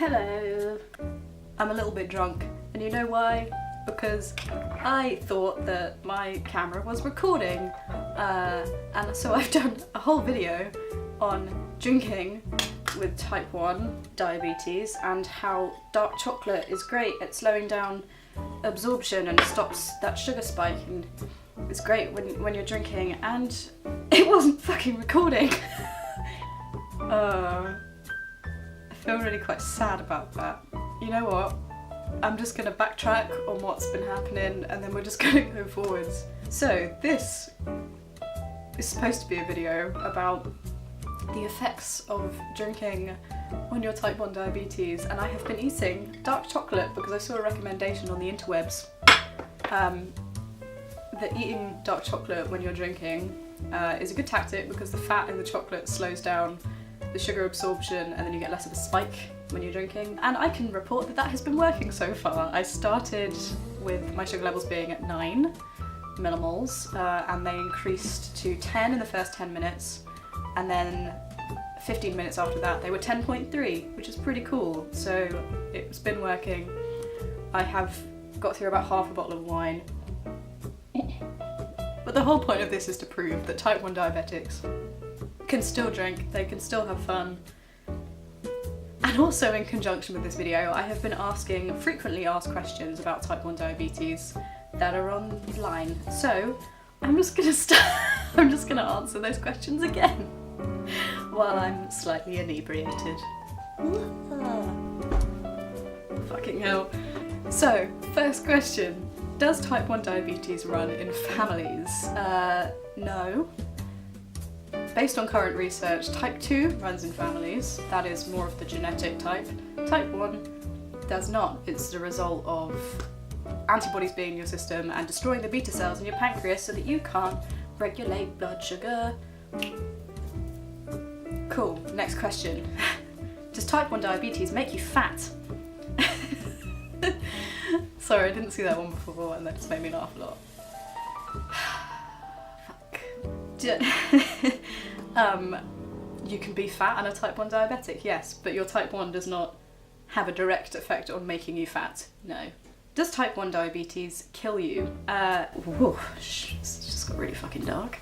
Hello. I'm a little bit drunk, and you know why? Because I thought that my camera was recording, and so I've done a whole video on drinking with type 1 diabetes and how dark chocolate is great at slowing down absorption and stops that sugar spike, and it's great when you're drinking, and it wasn't fucking recording. I feel really quite sad about that. You know what? I'm just gonna backtrack on what's been happening and then we're just gonna go forwards. So this is supposed to be a video about the effects of drinking on your type 1 diabetes, and I have been eating dark chocolate because I saw a recommendation on the interwebs that eating dark chocolate when you're drinking is a good tactic because the fat in the chocolate slows down the sugar absorption and then you get less of a spike when you're drinking. And I can report that that has been working so far. I started with my sugar levels being at 9 millimoles and they increased to 10 in the first 10 minutes, and then 15 minutes after that they were 10.3, which is pretty cool. So it's been working. I have got through about half a bottle of wine. But the whole point of this is to prove that type 1 diabetics can still drink, they can still have fun. And also in conjunction with this video, I have been asking frequently asked questions about type 1 diabetes that are online. So I'm just gonna answer those questions again while I'm slightly inebriated. Fucking hell. So, first question. Does type 1 diabetes run in families? No. Based on current research, type 2 runs in families. That is more of the genetic type. Type 1 does not. It's the result of antibodies being in your system and destroying the beta cells in your pancreas so that you can't regulate blood sugar. Cool, next question. Does type 1 diabetes make you fat? Sorry, I didn't see that one before and that just made me laugh a lot. You can be fat and a type 1 diabetic, yes, but your type 1 does not have a direct effect on making you fat, no. Does type 1 diabetes kill you? Whoa, it's just got really fucking dark.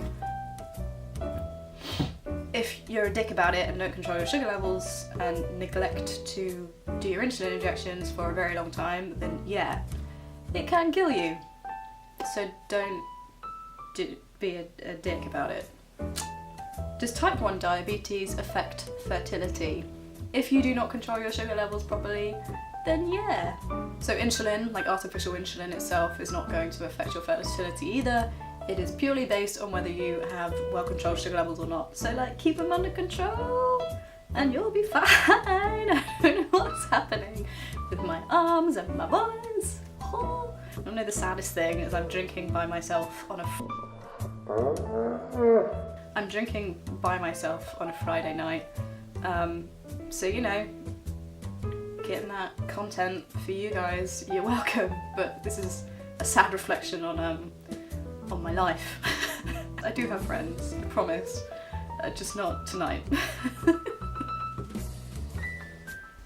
If you're a dick about it and don't control your sugar levels and neglect to do your insulin injections for a very long time, then yeah, it can kill you. So don't be a dick about it. Does type 1 diabetes affect fertility? If you do not control your sugar levels properly, then yeah. So insulin, like artificial insulin itself, is not going to affect your fertility either. It is purely based on whether you have well-controlled sugar levels or not. So like, keep them under control and you'll be fine. I don't know what's happening with my arms and my voice. Oh. I don't know, the saddest thing is I'm drinking by myself on a Friday night. So you know, getting that content for you guys, you're welcome. But this is a sad reflection on my life. I do have friends, I promise, just not tonight.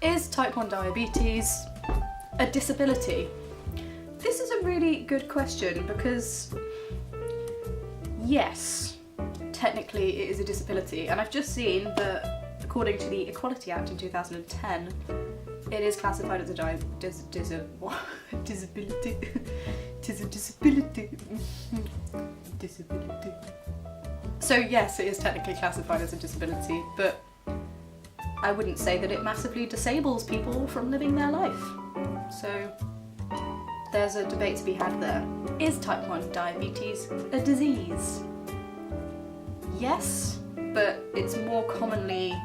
Is type 1 diabetes a disability? This is a really good question because yes, technically it is a disability, and I've just seen that according to the Equality Act in 2010, it is classified as a disability. Disability. So yes, it is technically classified as a disability, but I wouldn't say that it massively disables people from living their life. So there's a debate to be had there. Is type 1 diabetes a disease? Yes, but it's more commonly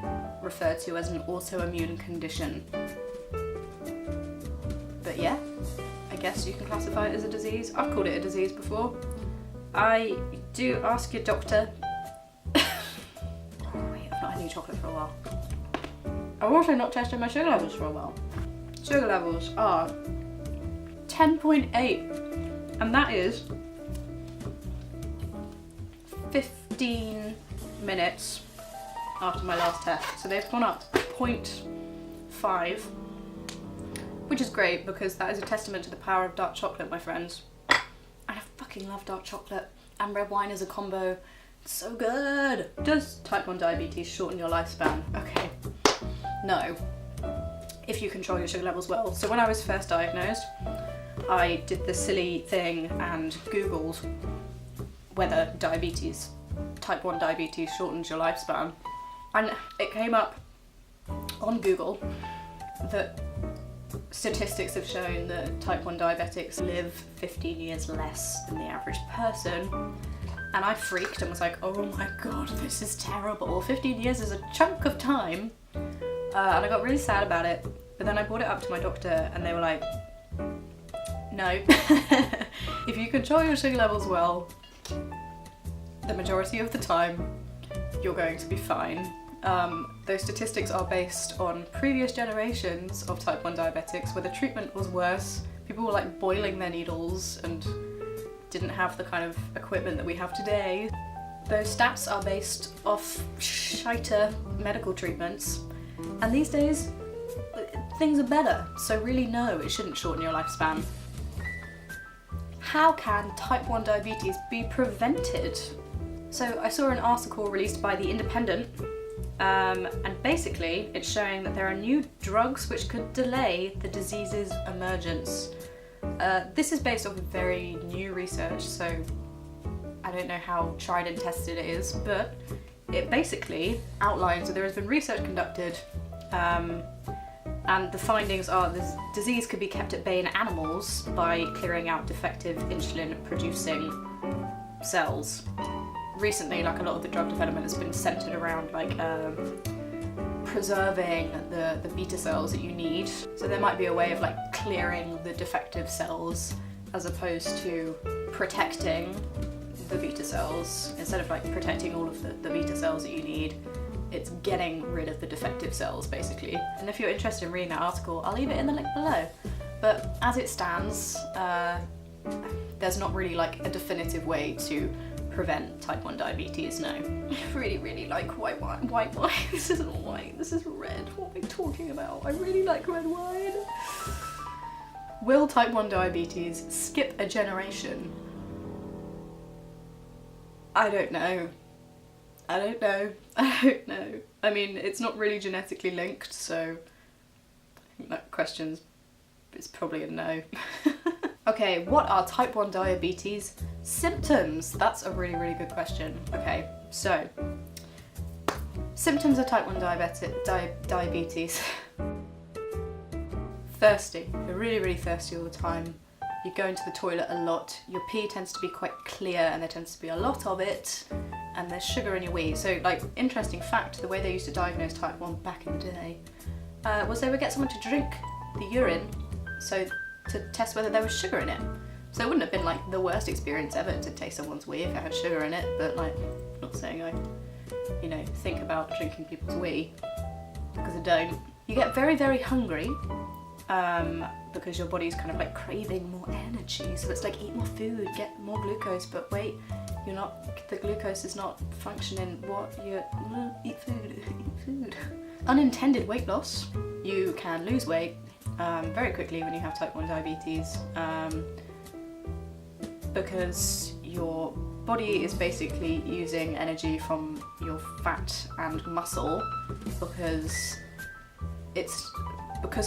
referred to as an autoimmune condition. But yeah, I guess you can classify it as a disease. I've called it a disease before. I do ask your doctor. Oh wait, I've not had any chocolate for a while. I've also not tested my sugar levels for a while. Sugar levels are 10.8, and that is 15 minutes after my last test. So they've gone up 0.5 which is great because that is a testament to the power of dark chocolate, my friends. And I fucking love dark chocolate and red wine as a combo. It's so good. Does type 1 diabetes shorten your lifespan? Okay, no, if you control your sugar levels well. So when I was first diagnosed, I did the silly thing and Googled whether type 1 diabetes shortens your lifespan. And it came up on Google that statistics have shown that type 1 diabetics live 15 years less than the average person. And I freaked and was like, oh my god, this is terrible. 15 years is a chunk of time. And I got really sad about it. But then I brought it up to my doctor and they were like, no. If you control your sugar levels well, the majority of the time, you're going to be fine. Those statistics are based on previous generations of type 1 diabetics where the treatment was worse. People were like boiling their needles and didn't have the kind of equipment that we have today. Those stats are based off shiter medical treatments, and these days things are better, so really no, it shouldn't shorten your lifespan. How can type 1 diabetes be prevented? So I saw an article released by The Independent, and basically it's showing that there are new drugs which could delay the disease's emergence. This is based off of very new research, so I don't know how tried and tested it is, but it basically outlines that there has been research conducted and the findings are this disease could be kept at bay in animals by clearing out defective insulin producing cells. Recently, like a lot of the drug development has been centered around like preserving the beta cells that you need. So there might be a way of like clearing the defective cells as opposed to protecting the beta cells. Instead of like protecting all of the beta cells that you need, it's getting rid of the defective cells basically. And if you're interested in reading that article, I'll leave it in the link below. But as it stands, there's not really like a definitive way to prevent type 1 diabetes, no. I really like white wine. This isn't white, this is red. What am I talking about? I really like red wine. Will type 1 diabetes skip a generation? I don't know. I mean, it's not really genetically linked, so I think that question is probably a no. Okay, what are type 1 diabetes symptoms? That's a really good question. Okay, so symptoms of type 1 diabetes. Thirsty. You're really thirsty all the time. You go into the toilet a lot. Your pee tends to be quite clear and there tends to be a lot of it. And there's sugar in your wee. So, like, interesting fact, the way they used to diagnose type 1 back in the day was they would get someone to drink the urine to test whether there was sugar in it. So it wouldn't have been like the worst experience ever to taste someone's wee if it had sugar in it, but like, not saying I, think about drinking people's wee, because I don't. You get very hungry, because your body's kind of like craving more energy, so it's like eat more food, get more glucose, but wait, the glucose is not functioning. Eat food. Unintended weight loss. You can lose weight very quickly when you have type 1 diabetes, because your body is basically using energy from your fat and muscle because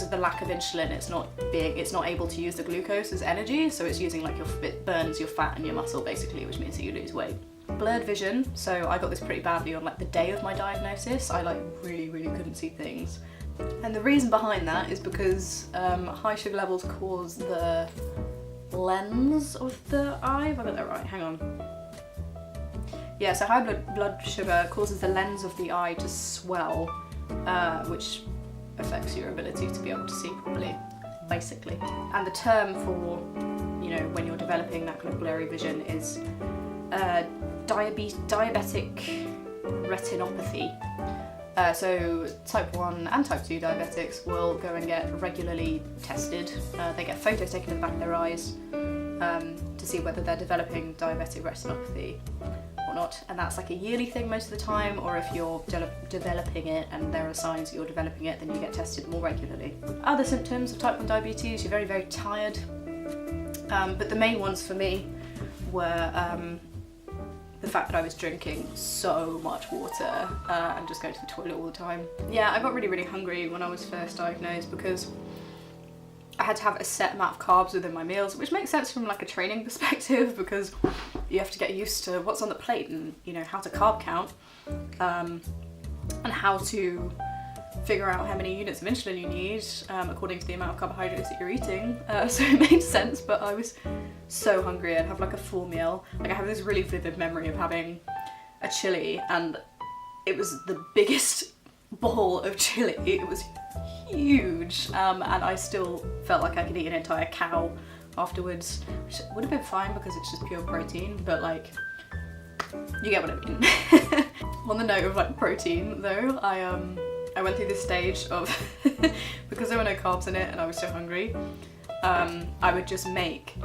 of the lack of insulin. It's not able to use the glucose as energy, so it's using like it burns your fat and your muscle basically, which means that you lose weight. Blurred vision. So I got this pretty badly on like the day of my diagnosis. I like really couldn't see things. And the reason behind that is because high sugar levels cause the lens of the eye. Have I got that right? Hang on. Yeah, so high blood sugar causes the lens of the eye to swell, which affects your ability to be able to see properly, basically. And the term for, when you're developing that kind of blurry vision is diabetic retinopathy. So type 1 and type 2 diabetics will go and get regularly tested. They get photos taken of the back of their eyes to see whether they're developing diabetic retinopathy or whatnot, and that's like a yearly thing most of the time, or if you're developing it and there are signs that you're developing it, then you get tested more regularly. Other symptoms of type 1 diabetes, you're very, very tired, but the main ones for me were the fact that I was drinking so much water and just going to the toilet all the time. Yeah, I got really, really hungry when I was first diagnosed because I had to have a set amount of carbs within my meals, which makes sense from like a training perspective because you have to get used to what's on the plate and, you know, how to carb count and how to figure out how many units of insulin you need according to the amount of carbohydrates that you're eating. So it made sense, but I was so hungry. I'd have like a full meal. Like I have this really vivid memory of having a chili, and it was the biggest bowl of chili. It was huge, and I still felt like I could eat an entire cow afterwards, which would have been fine because it's just pure protein, but like, you get what I mean. On the note of like protein though, I went through this stage of, because there were no carbs in it and I was so hungry, I would just make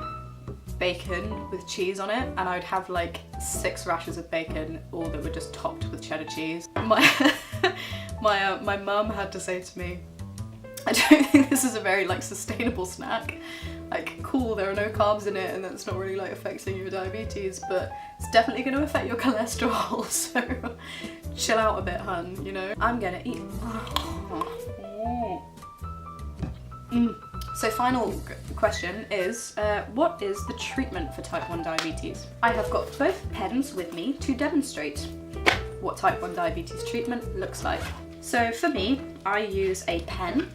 bacon with cheese on it, and I would have like 6 rashers of bacon, all that were just topped with cheddar cheese. My mum had to say to me, I don't think this is a very like sustainable snack. Like, cool, there are no carbs in it and that's not really like affecting your diabetes, but it's definitely going to affect your cholesterol, so chill out a bit, hun, you know? I'm gonna eat. So final question is, what is the treatment for type 1 diabetes? I have got both pens with me to demonstrate what type 1 diabetes treatment looks like. So for me, I use a pen.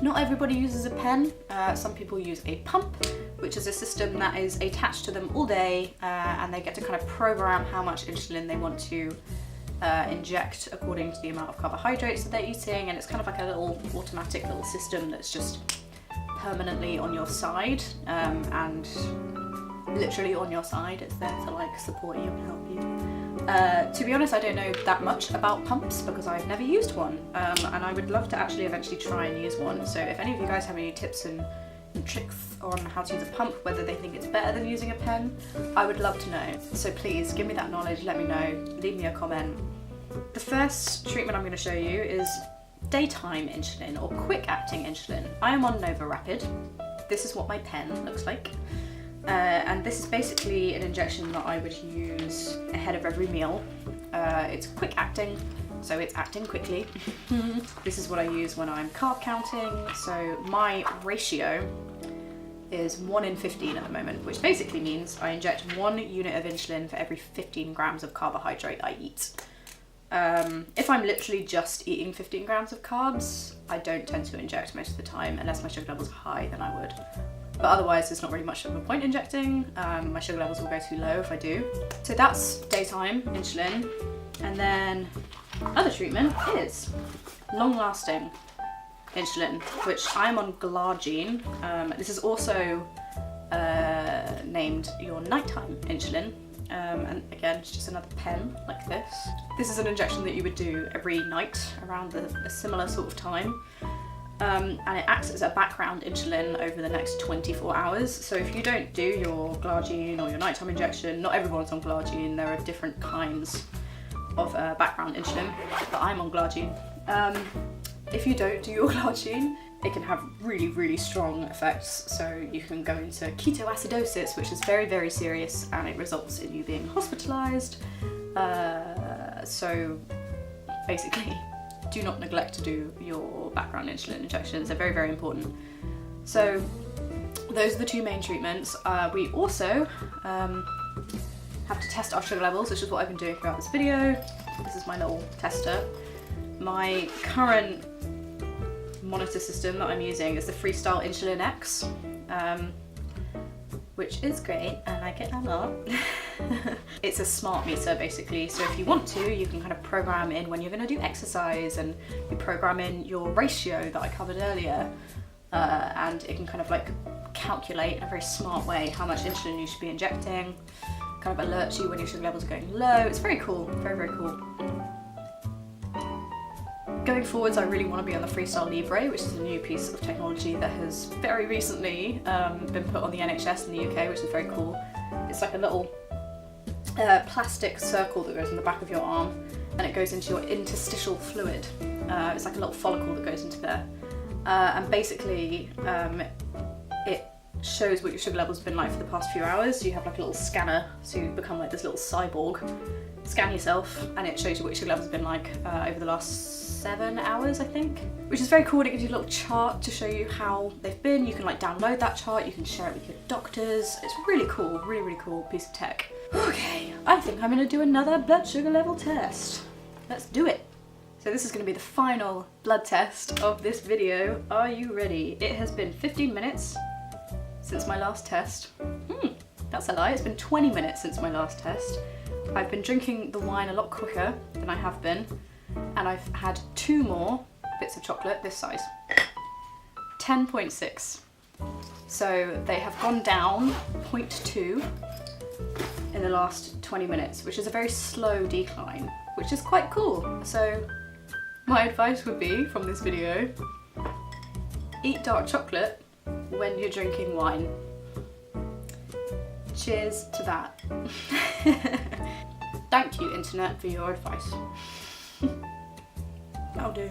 Not everybody uses a pen. Some people use a pump, which is a system that is attached to them all day, and they get to kind of program how much insulin they want to inject according to the amount of carbohydrates that they're eating, and it's kind of like a little automatic little system that's just permanently on your side, and literally on your side. It's there to like support you and help you. To be honest, I don't know that much about pumps because I've never used one, and I would love to actually eventually try and use one. So if any of you guys have any tips and tricks on how to use a pump, whether they think it's better than using a pen, I would love to know. So please give me that knowledge, let me know, leave me a comment. The first treatment I'm going to show you is daytime insulin or quick acting insulin. I am on Nova Rapid. This is what my pen looks like. And this is basically an injection that I would use ahead of every meal. It's quick acting, so it's acting quickly. This is what I use when I'm carb counting. So my ratio is 1 in 15 at the moment, which basically means I inject 1 unit of insulin for every 15 grams of carbohydrate I eat. If I'm literally just eating 15 grams of carbs, I don't tend to inject most of the time, unless my sugar levels are high, then I would. But otherwise there's not really much of a point injecting. My sugar levels will go too low if I do. So that's daytime insulin. And then other treatment is long-lasting insulin, which I'm on glargine. This is also named your nighttime insulin. And again, it's just another pen like this. This is an injection that you would do every night around a similar sort of time. And it acts as a background insulin over the next 24 hours. So if you don't do your glargine or your nighttime injection, not everyone's on glargine, there are different kinds of background insulin, but I'm on glargine. If you don't do your glargine, it can have really, really strong effects. So you can go into ketoacidosis, which is very, very serious, and it results in you being hospitalized. So basically, do not neglect to do your background insulin injections. They're very, very important. So those are the 2 main treatments. We also have to test our sugar levels, which is what I've been doing throughout this video. This is my little tester. My current monitor system that I'm using is the Freestyle Insulin X, which is great. I like it a lot. It's a smart meter basically, so if you want to, you can kind of program in when you're going to do exercise, and you program in your ratio that I covered earlier, and it can kind of like calculate in a very smart way how much insulin you should be injecting, kind of alert you when your sugar levels are going low. It's very cool, very, very cool. Going forwards, I really want to be on the Freestyle Libre, which is a new piece of technology that has very recently been put on the NHS in the UK, which is very cool. It's like a little plastic circle that goes in the back of your arm, and it goes into your interstitial fluid. It's like a little follicle that goes into there, and basically it shows what your sugar levels have been like for the past few hours. So you have like a little scanner, so you become like this little cyborg, scan yourself, and it shows you what your sugar levels have been like over the last 7 hours, I think, which is very cool. It gives you a little chart to show you how they've been. You can like download that chart, you can share it with your doctors. It's really cool, really cool piece of tech. Okay, I think I'm gonna do another blood sugar level test. Let's do it. So this is gonna be the final blood test of this video. Are you ready? It has been 15 minutes since my last test. That's a lie, it's been 20 minutes since my last test. I've been drinking the wine a lot quicker than I have been, and I've had 2 more bits of chocolate this size. 10.6. So they have gone down 0.2 in the last 20 minutes, which is a very slow decline, which is quite cool. So my advice would be from this video, eat dark chocolate when you're drinking wine. Cheers to that. Thank you, internet, for your advice. That'll do.